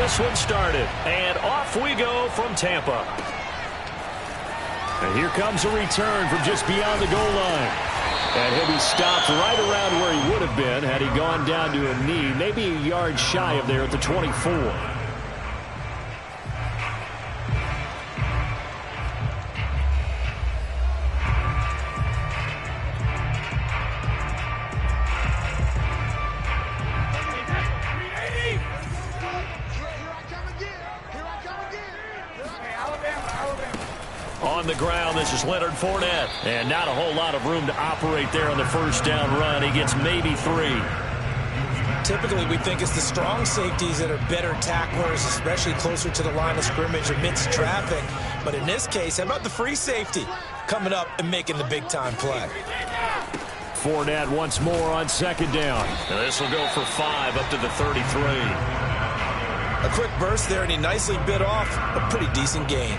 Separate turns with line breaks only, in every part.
this one started. And off we go from Tampa. And here comes a return from just beyond the goal line. And he'll be stopped right around where he would have been had he gone down to a knee, maybe a yard shy of there at the 24. On the ground, this is Leonard Fournette. And not a whole lot of room to operate there on the first down run. He gets maybe 3.
Typically, we think it's the strong safeties that are better tacklers, especially closer to the line of scrimmage amidst traffic. But in this case, how about the free safety coming up and making the big-time play?
Fournette once more on second down. And this will go for 5 up to the 33.
A quick burst there, and he nicely bit off a pretty decent gain.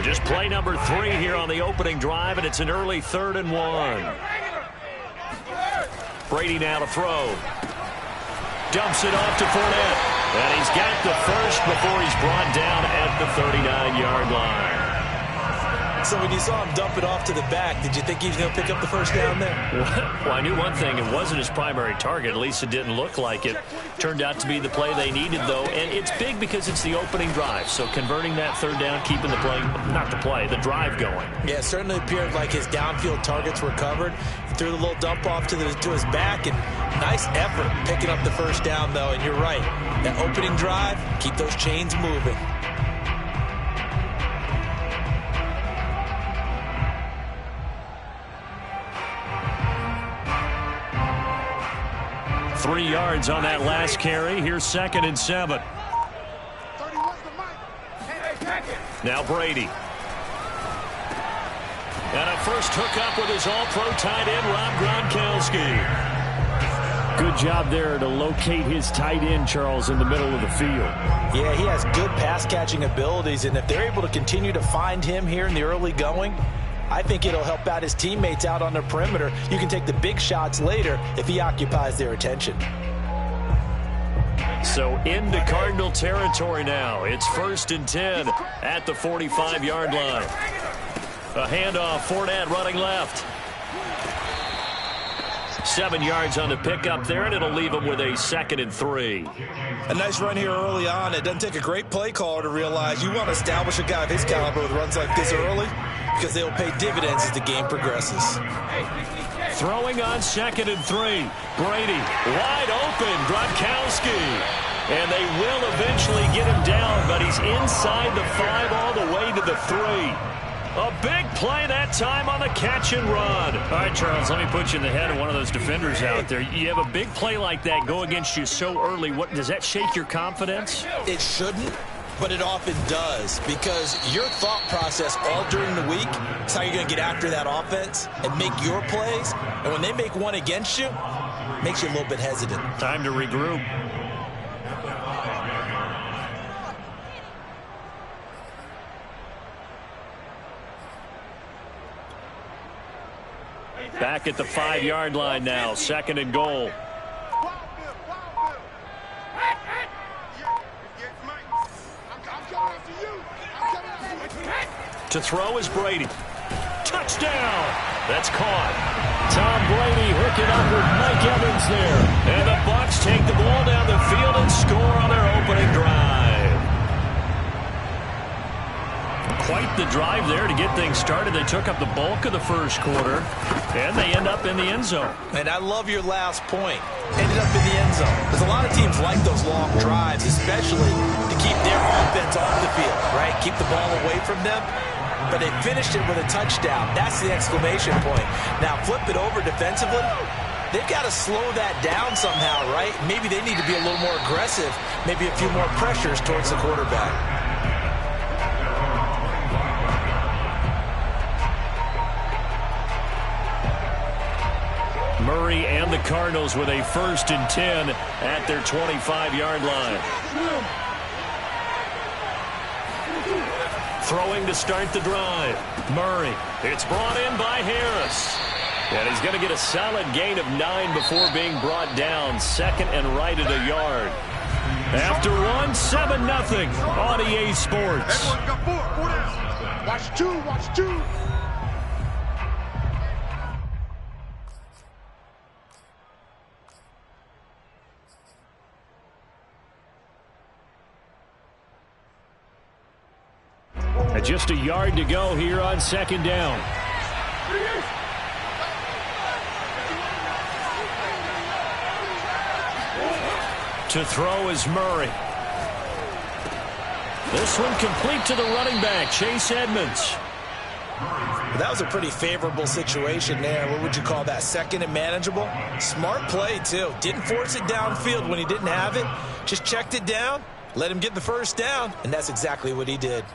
Just play number 3 here on the opening drive, and it's an early 3rd and 1. Brady now to throw. Dumps it off to Fournette. And he's got the first before he's brought down at the 39-yard line.
So when you saw him dump it off to the back, did you think he was going to pick up the first down there?
Well, I knew one thing. It wasn't his primary target. At least it didn't look like it. Turned out to be the play they needed, though. And it's big because it's the opening drive. So converting that 3rd down, keeping the play, not the play, the drive going.
Yeah, it certainly appeared like his downfield targets were covered. He threw the little dump off to his back, and nice effort picking up the first down, though. And you're right. That opening drive, keep those chains moving.
Three yards on that last carry. Here's 2nd and 7. Now Brady. And a first hookup with his all-pro tight end, Rob Gronkowski. Good job there to locate his tight end, Charles, in the middle of the field.
Yeah, he has good pass-catching abilities, and if they're able to continue to find him here in the early going, I think it'll help out his teammates out on the perimeter. You can take the big shots later if he occupies their attention.
So into Cardinal territory now. It's 1st and 10 at the 45-yard line. A handoff, Fournette running left. 7 yards on the pickup there, and it'll leave him with a 2nd and 3.
A nice run here early on. It doesn't take a great play caller to realize you want to establish a guy of his caliber with runs like this early, because they'll pay dividends as the game progresses.
Throwing on 2nd and 3. Brady wide open. Gronkowski. And they will eventually get him down, but he's inside the 5 all the way to the 3. A big play that time on the catch and run. All right, Charles, let me put you in the head of one of those defenders out there. You have a big play like that go against you so early. What does that shake your confidence?
It shouldn't, but it often does, because your thought process all during the week is how you're going to get after that offense and make your plays. And when they make one against you, it makes you a little bit hesitant.
Time to regroup. Back at the 5-yard line now, 2nd and goal. To throw is Brady. Touchdown! That's caught. Tom Brady hooking up with Mike Evans there. And the Bucs take the ball down the field and score on their opening drive. Quite the drive there to get things started. They took up the bulk of the first quarter, and they end up in the end zone.
And I love your last point. Ended up in the end zone. Because a lot of teams like those long drives, especially to keep their offense off the field, right? Keep the ball away from them. But they finished it with a touchdown. That's the exclamation point. Now flip it over defensively. They've got to slow that down somehow, right? Maybe they need to be a little more aggressive. Maybe a few more pressures towards the quarterback.
Murray and the Cardinals with a 1st and 10 at their 25-yard line. Throwing to start the drive. Murray. It's brought in by Harris. And he's going to get a solid gain of 9 before being brought down. Second and right at a yard. After one, 7-0 on EA Sports.
Everyone got 4 down. Watch 2, watch 2.
Just a yard to go here on second down. To throw is Murray. This one complete to the running back, Chase Edmonds.
That was a pretty favorable situation there. What would you call that? Second and manageable? Smart play, too. Didn't force it downfield when he didn't have it. Just checked it down, let him get the first down, and that's exactly what he did.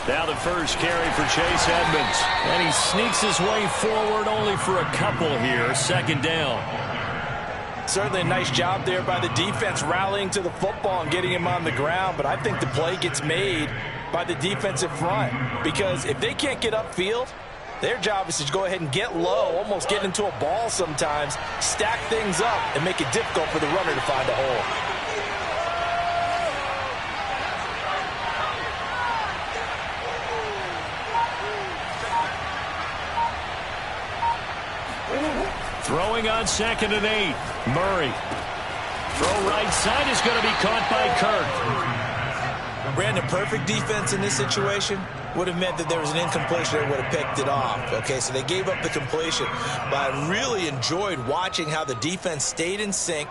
Now the first carry for Chase Edmonds. And he sneaks his way forward only for a couple here. Second down.
Certainly a nice job there by the defense rallying to the football and getting him on the ground. But I think the play gets made by the defensive front. Because if they can't get upfield, their job is to go ahead and get low, almost get into a ball sometimes, stack things up, and make it difficult for the runner to find a hole.
Throwing on 2nd and 8. Murray. Throw right side is going to be caught by Kirk.
Brandon, perfect defense in this situation would have meant that there was an incompletion that would have picked it off. Okay, so they gave up the completion. But I really enjoyed watching how the defense stayed in sync,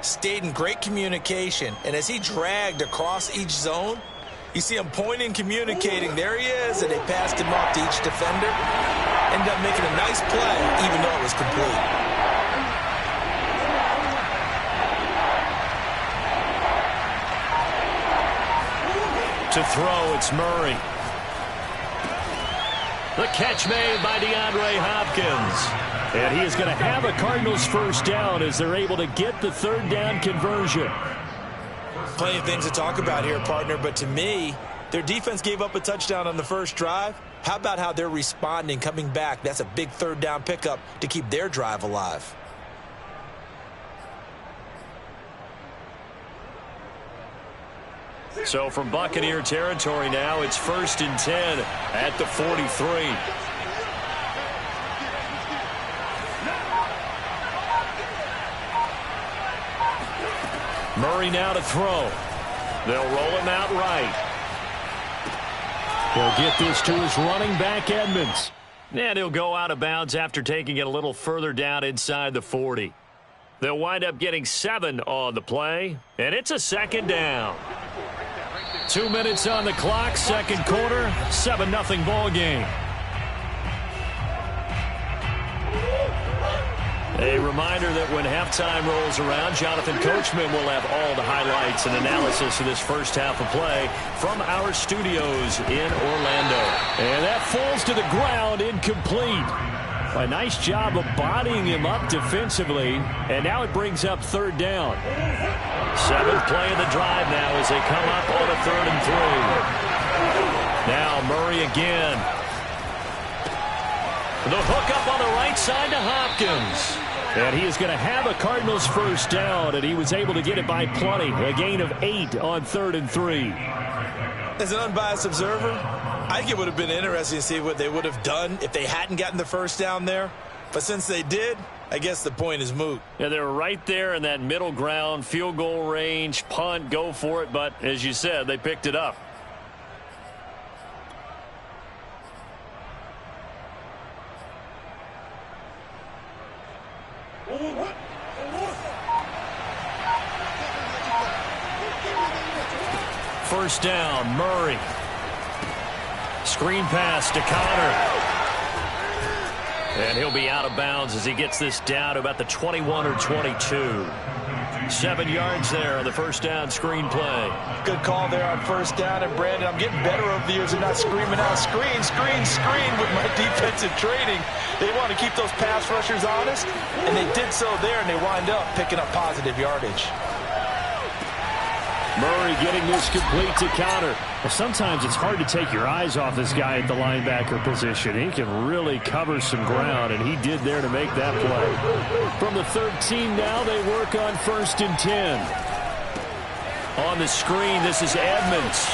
stayed in great communication. And as he dragged across each zone, you see him pointing, communicating. There he is, and they passed him off to each defender. Ended up making a nice play, even though it was complete.
To throw, it's Murray. The catch made by DeAndre Hopkins. And he is going to have a Cardinals first down as they're able to get the third down conversion.
Plenty of things to talk about here, partner, but to me, their defense gave up a touchdown on the first drive. How about how they're responding, coming back? That's a big third down pickup to keep their drive alive.
So from Buccaneer territory now, it's 1st and 10 at the 43. Murray now to throw. They'll roll him out right. He'll get this to his running back, Edmonds. And he'll go out of bounds after taking it a little further down inside the 40. They'll wind up getting 7 on the play, and it's a second down. 2 minutes on the clock, second quarter, 7-0 ball game. A reminder that when halftime rolls around, Jonathan Coachman will have all the highlights and analysis of this first half of play from our studios in Orlando. And that falls to the ground, incomplete. A nice job of bodying him up defensively, and now it brings up third down. 7th play of the drive now as they come up on a 3rd and 3. Now Murray again. The hook up on the right side to Hopkins. And he is going to have a Cardinals first down, and he was able to get it by plenty. A gain of 8 on 3rd and 3.
As an unbiased observer, I think it would have been interesting to see what they would have done if they hadn't gotten the first down there. But since they did, I guess the point is moot.
Yeah, they were right there in that middle ground, field goal range, punt, go for it. But as you said, they picked it up. First down, Murray. Screen pass to Connor. And he'll be out of bounds as he gets this down to about the 21 or 22. 7 yards there on the first down screen play.
Good call there on first down. And, Brandon, I'm getting better over the years of not screaming out, screen, screen, screen with my defensive training. They want to keep those pass rushers honest, and they did so there, and they wind up picking up positive yardage.
Murray getting this complete to counter.
Well, sometimes it's hard to take your eyes off this guy at the linebacker position. He can really cover some ground, and he did there to make that play.
From the 13 now, they work on 1st and 10. On the screen, this is Edmonds.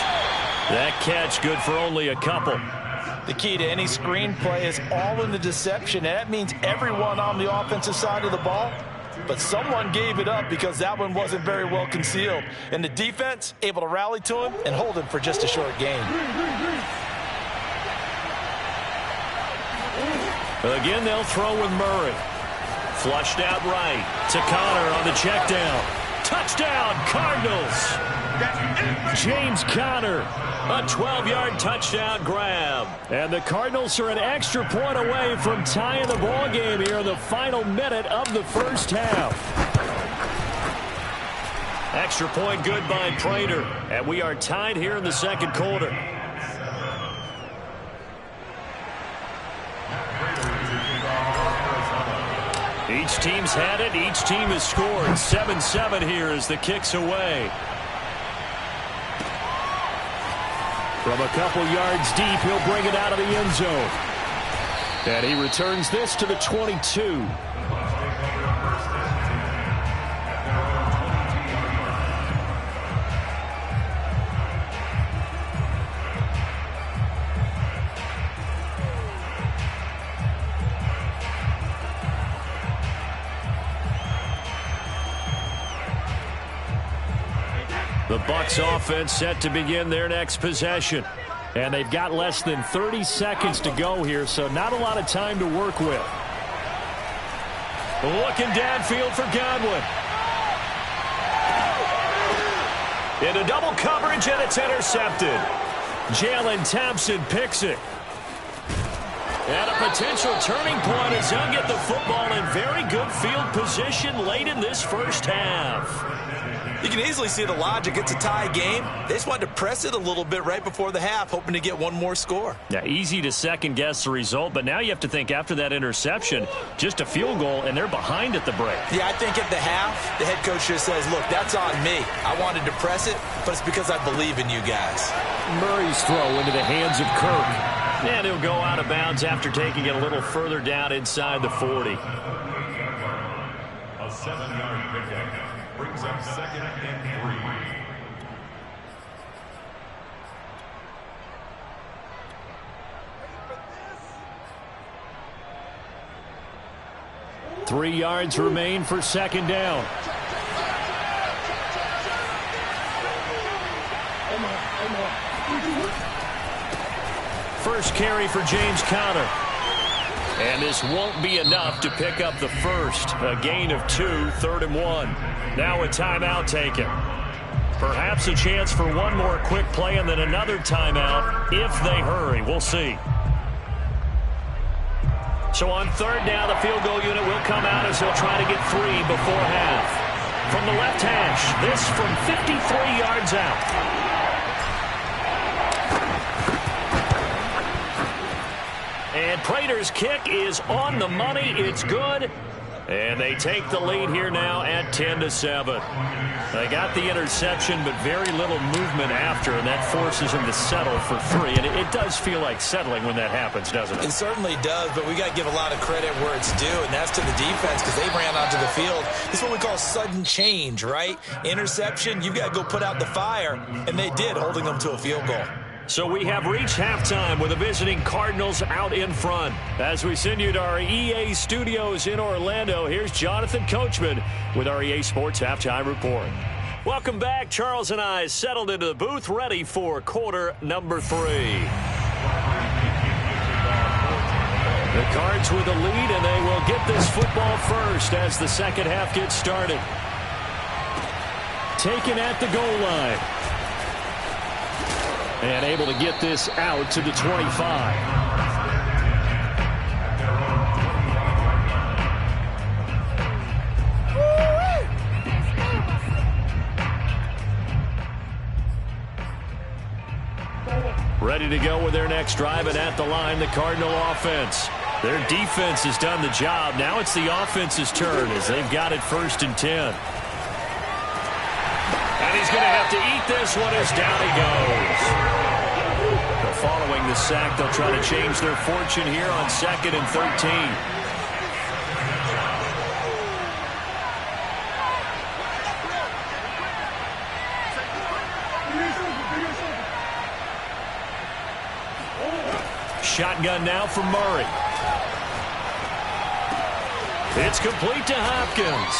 That catch good for only a couple.
The key to any screen play is all in the deception, and that means everyone on the offensive side of the ball. But someone gave it up because that one wasn't very well concealed. And the defense able to rally to him and hold him for just a short gain.
Again, they'll throw with Murray. Flushed out right to Connor on the check down. Touchdown, Cardinals. James Conner, a 12-yard touchdown grab. And the Cardinals are an extra point away from tying the ball game here in the final minute of the first half. Extra point good by Prater. And we are tied here in the second quarter. Each team's had it. Each team has scored. 7-7 here as the kick's away. From a couple yards deep, he'll bring it out of the end zone. And he returns this to the 22. The Bucs offense set to begin their next possession. And they've got less than 30 seconds to go here, so not a lot of time to work with. Looking downfield for Godwin. Into double coverage, and it's intercepted. Jalen Thompson picks it. And a potential turning point as he'll get the football in very good field position late in this first half.
You can easily see the logic. It's a tie game. They just wanted to press it a little bit right before the half, hoping to get one more score.
Yeah, easy to second-guess the result, but now you have to think after that interception, just a field goal, and they're behind at the break.
Yeah, I think at the half, the head coach just says, look, that's on me. I wanted to press it, but it's because I believe in you guys.
Murray's throw into the hands of Kirk. And he'll go out of bounds after taking it a little further down inside the 40.
A 7-yard pickup brings up 2nd and 3.
3 yards remain for 2nd down. First carry for James Conner. And this won't be enough to pick up the first. A gain of 2, 3rd and 1. Now a timeout taken. Perhaps a chance for one more quick play and then another timeout if they hurry. We'll see. So on 3rd down, the field goal unit will come out as he'll try to get 3 before half. From the left hash, this from 53 yards out. And Prater's kick is on the money. It's good. And they take the lead here now at 10-7. They got the interception, but very little movement after, and that forces them to settle for 3. And it does feel like settling when that happens, doesn't it?
It certainly does, but we got to give a lot of credit where it's due, and that's to the defense because they ran onto the field. This is what we call sudden change, right? Interception, you've got to go put out the fire, and they did, holding them to a field goal.
So we have reached halftime with the visiting Cardinals out in front. As we send you to our EA studios in Orlando, here's Jonathan Coachman with our EA Sports Halftime Report. Welcome back. Charles and I settled into the booth, ready for quarter number 3. The Cards with the lead, and they will get this football first as the second half gets started. Taken at the goal line. And able to get this out to the 25. Ready to go with their next drive, and at the line, the Cardinal offense. Their defense has done the job. Now it's the offense's turn as they've got it 1st and 10. And he's going to have to eat this one as down he goes. But following the sack, they'll try to change their fortune here on 2nd and 13. Shotgun now from Murray. It's complete to Hopkins.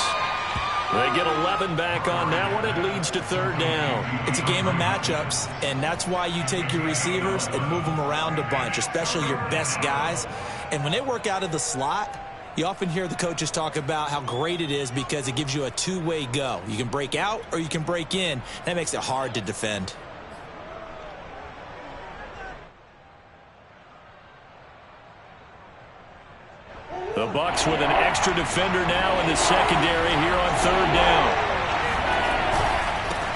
They get 11 back on that one. It leads to 3rd down.
It's a game of matchups, and that's why you take your receivers and move them around a bunch, especially your best guys. And when they work out of the slot, you often hear the coaches talk about how great it is because it gives you a two-way go. You can break out or you can break in. That makes it hard to defend.
The Bucs with an extra defender now in the secondary here on 3rd down.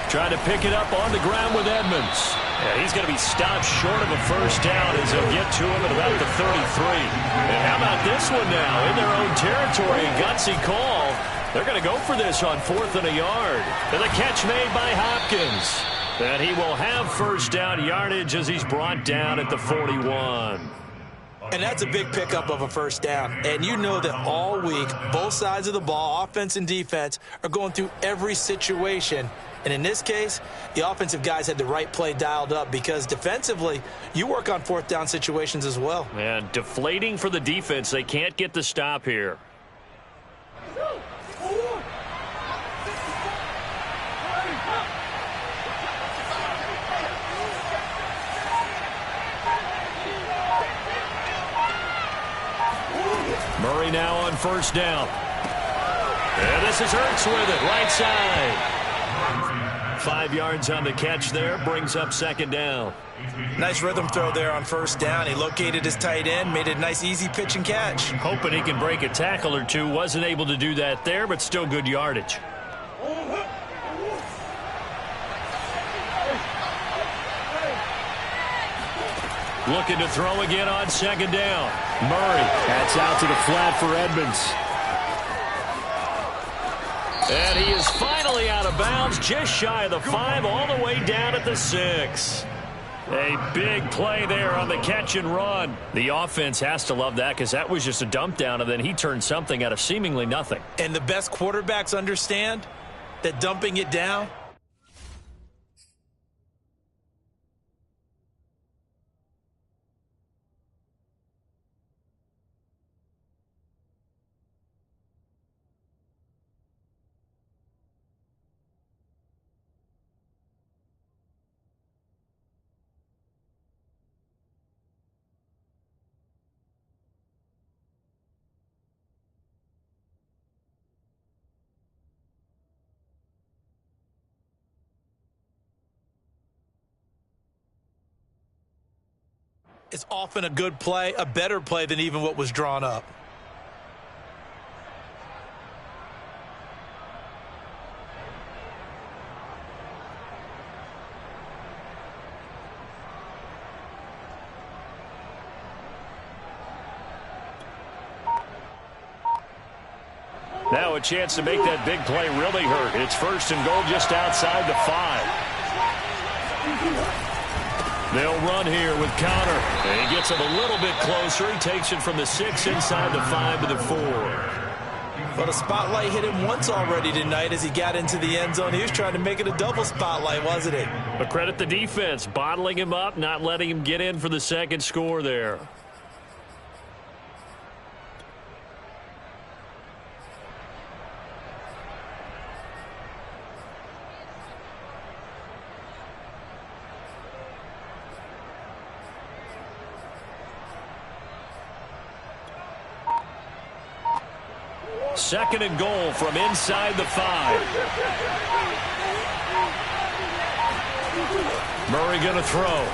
Trying to pick it up on the ground with Edmonds. And he's going to be stopped short of a 1st down as they'll get to him at about the 33. And how about this one now? In their own territory, a gutsy call. They're going to go for this on 4th and a yard. And the catch made by Hopkins. And he will have 1st down yardage as he's brought down at the 41.
And that's a big pickup of a 1st down. And you know that all week, both sides of the ball, offense and defense, are going through every situation. And in this case, the offensive guys had the right play dialed up because defensively, you work on 4th down situations as well.
And deflating for the defense. They can't get the stop here. Murray now on 1st down. And this is Hurts with it, right side. 5 yards on the catch there, brings up 2nd down.
Nice rhythm throw there on 1st down. He located his tight end, made a nice easy pitch and catch.
Hoping he can break a tackle or two. Wasn't able to do that there, but still good yardage. Looking to throw again on 2nd down. Murray.
That's out to the flat for Edmonds.
And he is finally out of bounds, just shy of the 5, all the way down at the 6. A big play there on the catch and run. The offense has to love that because that was just a dump down, and then he turned something out of seemingly nothing.
And the best quarterbacks understand that dumping it down is often a good play, a better play than even what was drawn up.
Now a chance to make that big play really hurt. It's 1st and goal just outside the 5. They'll run here with Connor. And he gets him a little bit closer. He takes it from the 6 inside the 5 to the 4.
But a spotlight hit him once already tonight as he got into the end zone. He was trying to make it a double spotlight, wasn't he?
But credit the defense, bottling him up, not letting him get in for the 2nd score there. Second and goal from inside the 5. Murray going to throw.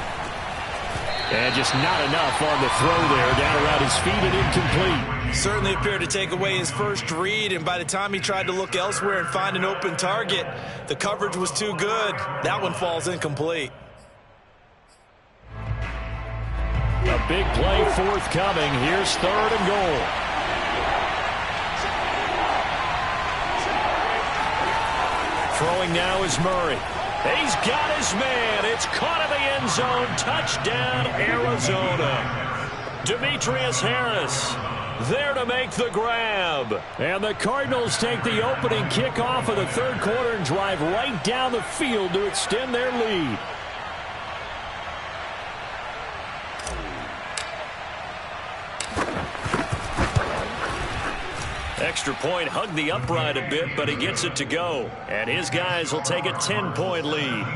And just not enough on the throw there. Down around his feet and incomplete.
Certainly appeared to take away his first read, and by the time he tried to look elsewhere and find an open target, the coverage was too good. That one falls incomplete.
big play forthcoming. Here's 3rd and goal. Throwing now is Murray. He's got his man. It's caught in the end zone. Touchdown, Arizona. Demetrius Harris there to make the grab. And the Cardinals take the opening kickoff of the 3rd quarter and drive right down the field to extend their lead. Extra point hugged the upright a bit, but he gets it to go. And his guys will take a 10-point lead.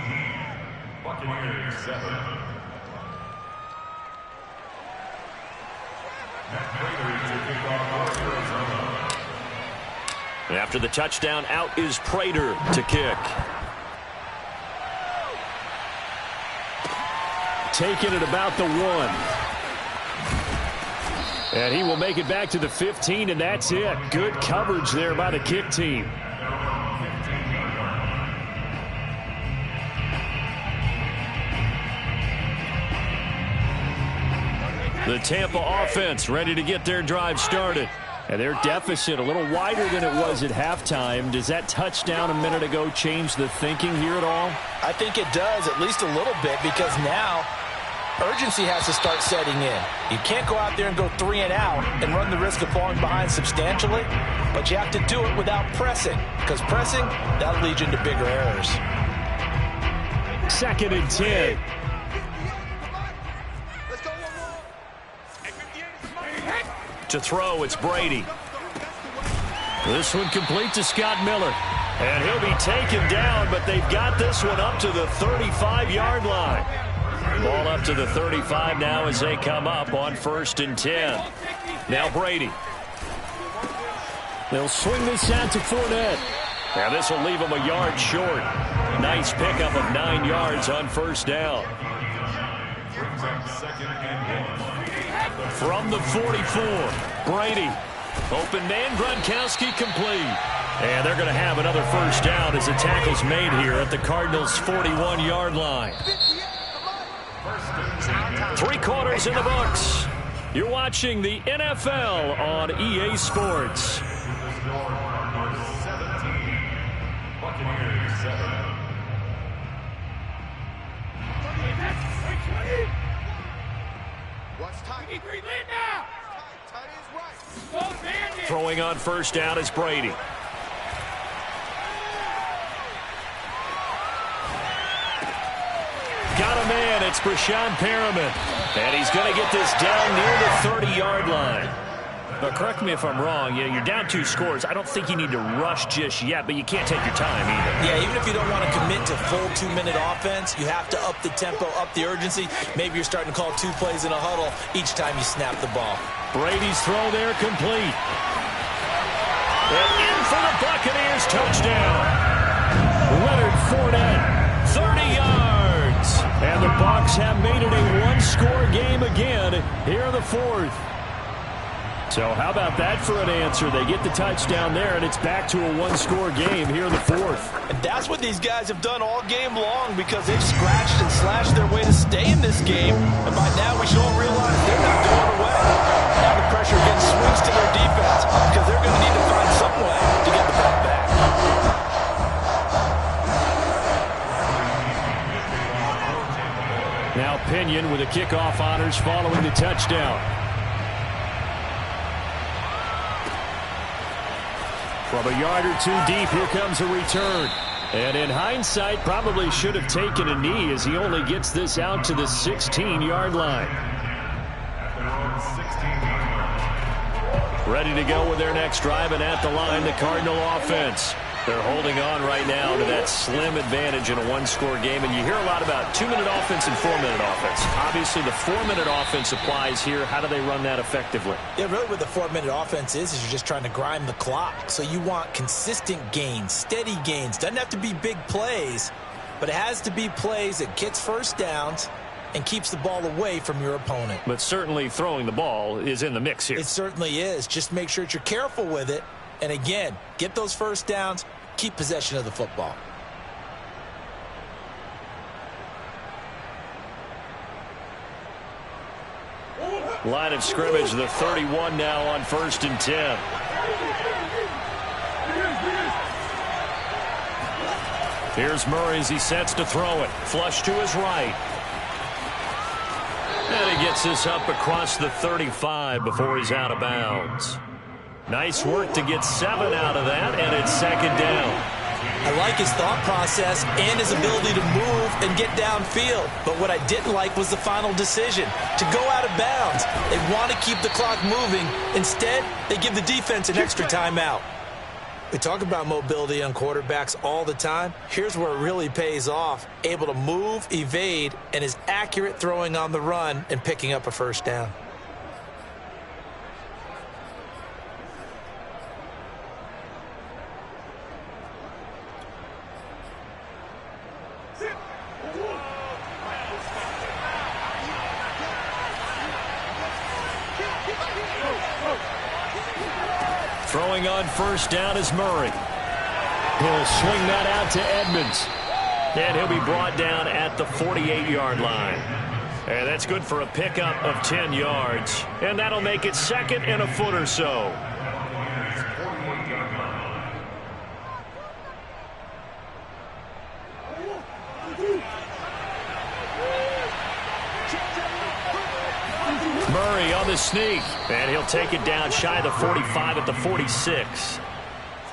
Buccaneers 7.
After the touchdown, out is Prater to kick.
Taking it about the 1. And he will make it back to the 15, and that's it. Good coverage there by the kick team. The Tampa offense ready to get their drive started. And their deficit a little wider than it was at halftime. Does that touchdown a minute ago change the thinking here at all?
I think it does, at least a little bit, because now urgency has to start setting in. You can't go out there and go 3 and out and run the risk of falling behind substantially, but you have to do it without pressing, because pressing, that'll lead you into bigger errors.
2nd and 10.
To throw, it's Brady. This one complete to Scott Miller. And he'll be taken down, but they've got this one up to the 35-yard line. Ball up to the 35 now as they come up on 1st and 10. Now Brady.
They'll swing this out to Fournette.
And this will leave him a yard short. Nice pickup of 9 yards on 1st down.
Brings up 2nd and 1.
From the 44, Brady. Open man, Gronkowski complete. And they're going to have another 1st down as the tackle's made here at the Cardinals' 41-yard line. 3 quarters in the books. You're watching the NFL on EA Sports.
17, Buccaneers 7.
Throwing on 1st down is Brady. Got a man. It's Brashad Perriman. And he's going to get this down near the 30-yard line. But correct me if I'm wrong. Yeah, you're down 2 scores. I don't think you need to rush just yet, but you can't take your time either.
Yeah, even if you don't want to commit to full 2-minute offense, you have to up the tempo, up the urgency. Maybe you're starting to call 2 plays in a huddle each time you snap the ball.
Brady's throw there complete. And in for the Buccaneers touchdown. Leonard Fournette, 30 yards. And the Bucs have made it a 1-score game again here in the 4th. So how about that for an answer? They get the touchdown there, and it's back to a 1-score game here in the 4th.
And that's what these guys have done all game long, because they've scratched and slashed their way to stay in this game. And by now we should all realize they're not going away. Now the pressure again swings to their defense, because they're going to need to find some way to get the ball back.
Now Pinion with the kickoff honors following the touchdown. From a yard or 2 deep, here comes a return. And in hindsight, probably should have taken a knee as he only gets this out to the 16-yard line. Ready to go with their next drive, and at the line, the Cardinal offense. They're holding on right now to that slim advantage in a 1-score game. And you hear a lot about 2-minute offense and 4-minute offense. Obviously, the 4-minute offense applies here. How do they run that effectively?
Yeah, really what the 4-minute offense is you're just trying to grind the clock. So you want consistent gains, steady gains. Doesn't have to be big plays, but it has to be plays that gets 1st downs and keeps the ball away from your opponent.
But certainly throwing the ball is in the mix here.
It certainly is. Just make sure that you're careful with it. And again, get those 1st downs, keep possession of the football.
Line of scrimmage, the 31 now on 1st and 10. Here's Murray as he sets to throw it. Flush to his right. And he gets this up across the 35 before he's out of bounds. Nice work to get 7 out of that, and it's 2nd down.
I like his thought process and his ability to move and get downfield. But what I didn't like was the final decision, to go out of bounds. They want to keep the clock moving. Instead, they give the defense an extra timeout. We talk about mobility on quarterbacks all the time. Here's where it really pays off. Able to move, evade, and is accurate throwing on the run and picking up a 1st down.
Throwing on 1st down is Murray. He'll swing that out to Edmonds. And he'll be brought down at the 48-yard line. And that's good for a pickup of 10 yards. And that'll make it 2nd and a foot or so. Murray on the sneak, and he'll take it down shy of the 45 at the 46.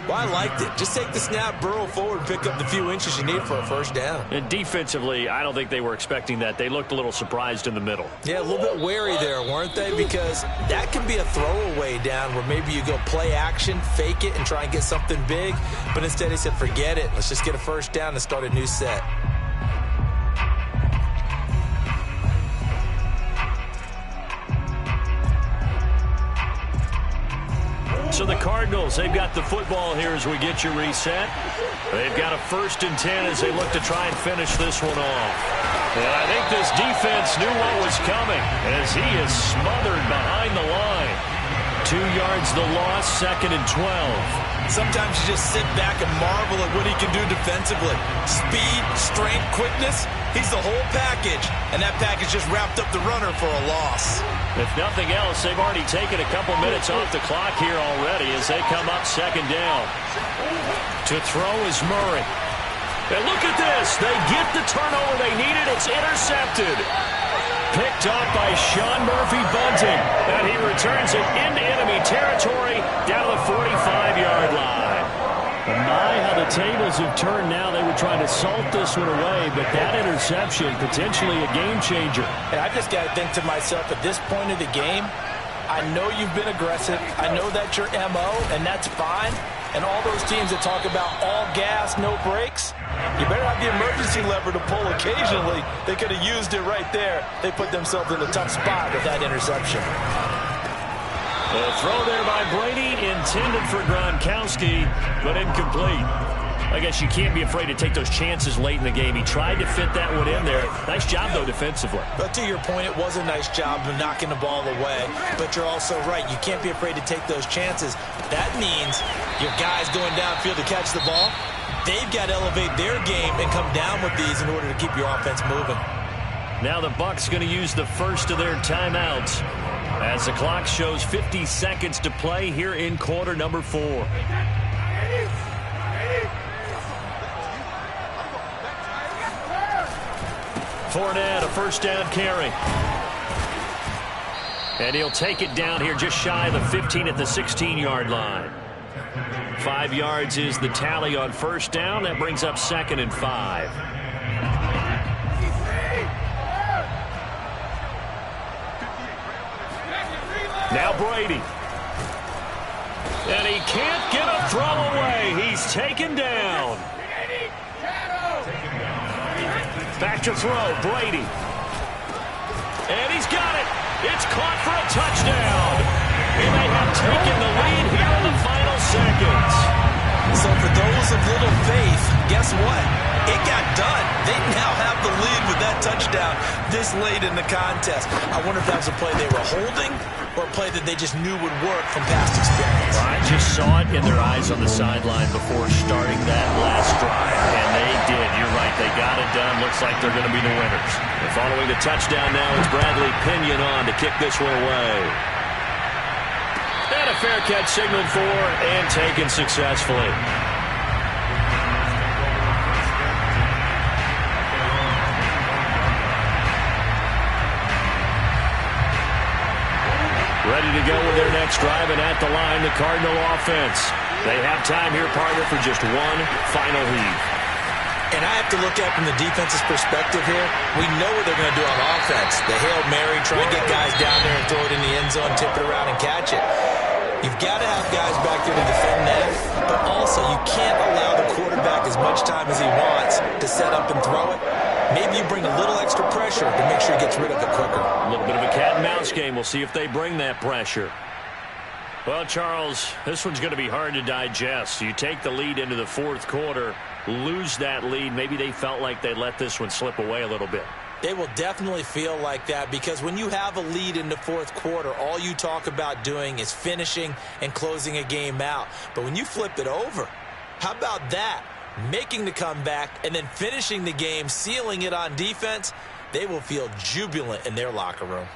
Well, I liked it. Just take the snap, burrow forward, and pick up the few inches you need for a 1st down.
And defensively, I don't think they were expecting that. They looked a little surprised in the middle.
Yeah, a little bit wary there, weren't they? Because that can be a throwaway down where maybe you go play action, fake it, and try and get something big. But instead, he said, forget it. Let's just get a 1st down and start a new set.
So the Cardinals, they've got the football here as we get you reset. They've got a 1st and 10 as they look to try and finish this one off. And I think this defense knew what was coming as he is smothered behind the line. 2 yards the loss, 2nd and 12.
Sometimes you just sit back and marvel at what he can do defensively. Speed, strength, quickness, he's the whole package. And that package just wrapped up the runner for a loss.
If nothing else, they've already taken a couple minutes off the clock here already as they come up 2nd down. To throw is Murray. And look at this. They get the turnover they needed. It's intercepted. Picked off by Sean Murphy-Bunting. And he returns it into enemy territory down to the 45-yard line. My, how the tables have turned now. They were trying to salt this one away, but that interception, potentially a game changer.
And I just got to think to myself, at this point of the game, I know you've been aggressive. I know that's your MO, and that's fine. And all those teams that talk about all gas, no brakes, you better have the emergency lever to pull occasionally. They could have used it right there. They put themselves in a tough spot with that interception.
A throw there by Brady, intended for Gronkowski, but incomplete. I guess you can't be afraid to take those chances late in the game. He tried to fit that one in there. Nice job, though, defensively.
But to your point, it was a nice job of knocking the ball away. But you're also right. You can't be afraid to take those chances. That means your guys going downfield to catch the ball, they've got to elevate their game and come down with these in order to keep your offense moving.
Now the Bucs going to use the first of their timeouts as the clock shows 50 seconds to play here in quarter number 4. Fournette, a 1st down carry. And he'll take it down here just shy of the 15 at the 16-yard line. 5 yards is the tally on 1st down. That brings up 2nd and 5. Now Brady. And he can't get a throw away. He's taken down. Back to throw, Brady. And he's got it. It's caught for a touchdown. And they have taken the lead here in the final seconds.
So for those of little faith, guess what? It got done. They now have the lead with that touchdown this late in the contest. I wonder if that was a play they were holding or a play that they just knew would work from past experience.
I just saw it in their eyes on the sideline before starting that last drive, and they did. You're right. They got it done. looks like they're going to be the winners. And following the touchdown now, it's Bradley Pinion on to kick this one away. And a fair catch signaled for and taken successfully. Ready to go with their next drive, and at the line, the Cardinal offense. They have time here, partner, for just one final heave.
And I have to look at it from the defense's perspective here. We know what they're going to do on offense. The Hail Mary, try and get guys down there and throw it in the end zone, tip it around and catch it. You've got to have guys back there to defend that, but also you can't allow the quarterback as much time as he wants to set up and throw it. Maybe you bring a little extra pressure to make sure he gets rid of it quicker.
A little bit of a cat and mouse game. We'll see if they bring that pressure. Well, Charles, this one's going to be hard to digest. You take the lead into the fourth quarter, lose that lead. Maybe they felt like they let this one slip away a little bit.
They will definitely feel like that, because when you have a lead in the fourth quarter, all you talk about doing is finishing and closing a game out. But when you flip it over, how about that? Making the comeback and then finishing the game, sealing it on defense, they will feel jubilant in their locker room.